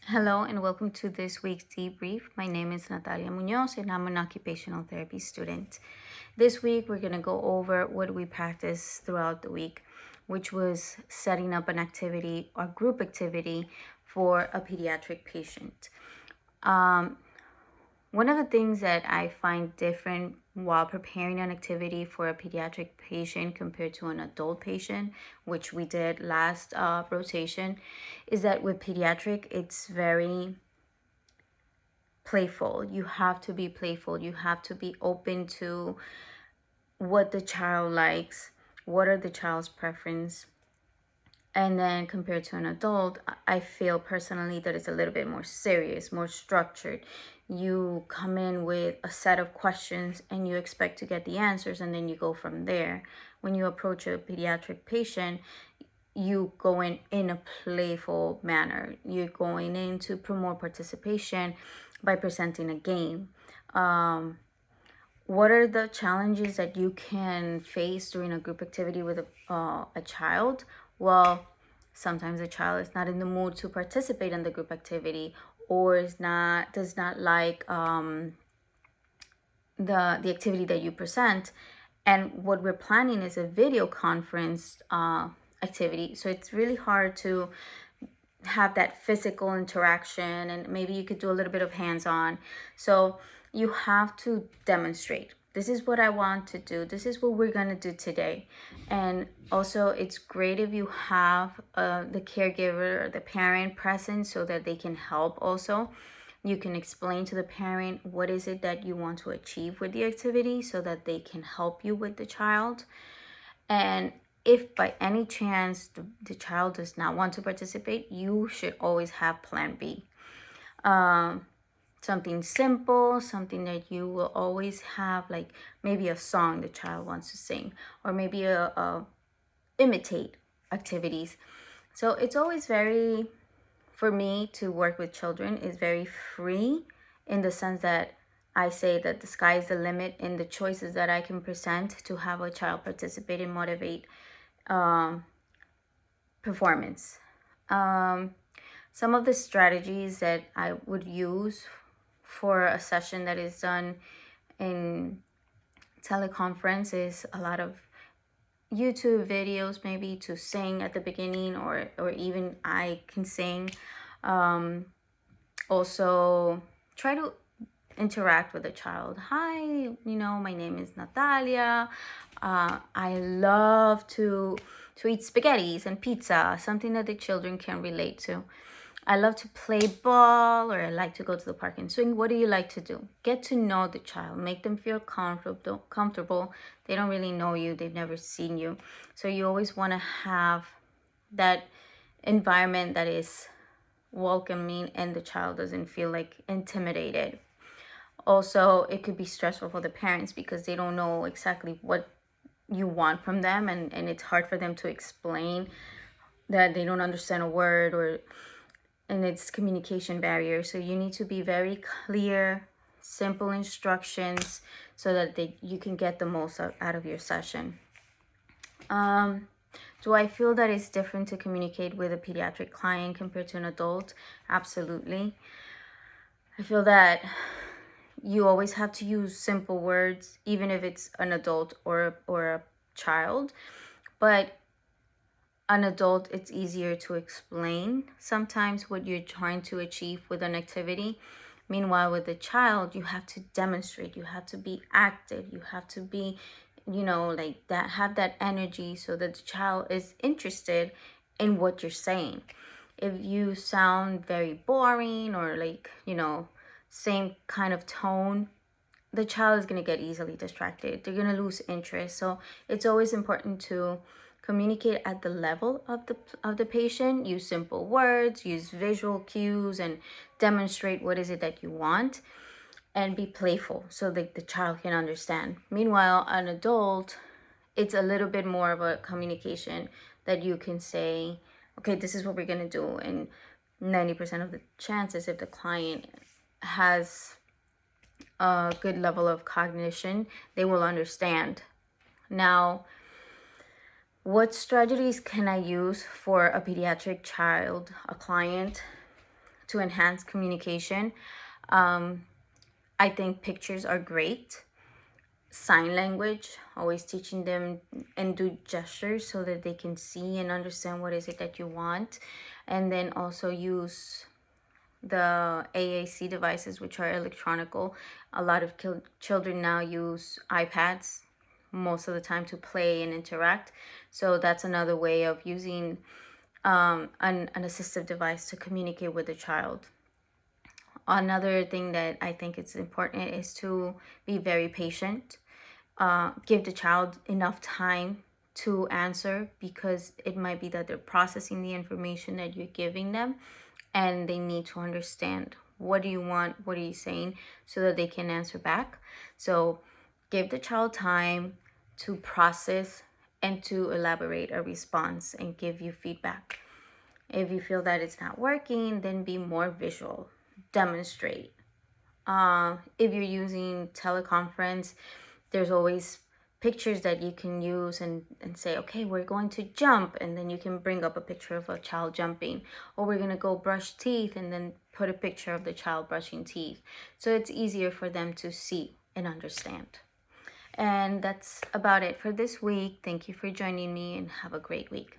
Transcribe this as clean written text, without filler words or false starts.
Hello and welcome to this week's Debrief. My name is Natalia Munoz and I'm an occupational therapy student. This week we're going to go over what we practiced throughout the week, which was setting up an activity or group activity for a pediatric patient. One of the things that I find different while preparing an activity for a pediatric patient compared to an adult patient, which we did last rotation, is that with pediatric, it's very playful. You have to be playful. You have to be open to what the child likes, what are the child's preference. And then compared to an adult, I feel personally that it's a little bit more serious, more structured. You come in with a set of questions and you expect to get the answers and then you go from there. When you approach a pediatric patient, you go in a playful manner. You're going in to promote participation by presenting a game. What are the challenges that you can face during a group activity with a child? Well, sometimes a child is not in the mood to participate in the group activity, or does not like the activity that you present. And what we're planning is a video conference activity, so it's really hard to have that physical interaction, and maybe you could do a little bit of hands-on. So you have to demonstrate, this is what I want to do, this is what we're going to do today. And also it's great if you have the caregiver or the parent present so that they can help. Also, you can explain to the parent what is it that you want to achieve with the activity so that they can help you with the child. And if by any chance the child does not want to participate, you should always have plan B. Something simple, something that you will always have, like maybe a song the child wants to sing, or maybe a imitate activities. So it's always very, for me to work with children is very free, in the sense that I say that the sky is the limit in the choices that I can present to have a child participate and motivate performance. Some of the strategies that I would use for a session that is done in teleconference is a lot of YouTube videos, maybe to sing at the beginning, or even I can sing. Also, try to interact with the child. Hi, my name is Natalia. I love to eat spaghettis and pizza, something that the children can relate to. I love to play ball, or I like to go to the park and swing. What do you like to do? Get to know the child. Make them feel comfortable. They don't really know you. They've never seen you. So you always want to have that environment that is welcoming and the child doesn't feel like intimidated. Also, it could be stressful for the parents because they don't know exactly what you want from them, and it's hard for them to explain that they don't understand a word, and it's communication barrier. So you need to be very clear, simple instructions so that you can get the most out of your session. Do I feel that it's different to communicate with a pediatric client compared to an adult? Absolutely. I feel that you always have to use simple words, even if it's an adult or a child. But an adult, it's easier to explain sometimes what you're trying to achieve with an activity. Meanwhile, with a child, you have to demonstrate, you have to be active, you have to be, like that, have that energy so that the child is interested in what you're saying. If you sound very boring, or like, same kind of tone, the child is going to get easily distracted. They're going to lose interest. So it's always important to communicate at the level of the patient. Use simple words, use visual cues, and demonstrate what is it that you want, and be playful so that the child can understand. Meanwhile, an adult, it's a little bit more of a communication that you can say, okay, this is what we're going to do. And 90% of the chances, if the client has a good level of cognition, they will understand. Now, what strategies can I use for a pediatric child, a client, to enhance communication. I think pictures are great. Sign language, always teaching them and do gestures so that they can see and understand what is it that you want. And then also use the AAC devices, which are electronical. A lot of children now use iPads most of the time to play and interact. So that's another way of using an assistive device to communicate with the child. Another thing that I think is important is to be very patient. Give the child enough time to answer, because it might be that they're processing the information that you're giving them, and they need to understand what do you want, what are you saying, so that they can answer back. So give the child time to process and to elaborate a response and give you feedback. If you feel that it's not working, then be more visual, demonstrate. If you're using teleconference, there's always pictures that you can use and say, okay, we're going to jump, and then you can bring up a picture of a child jumping, or we're going to go brush teeth, and then put a picture of the child brushing teeth, so it's easier for them to see and understand. And that's about it for this week. Thank you for joining me, and have a great week.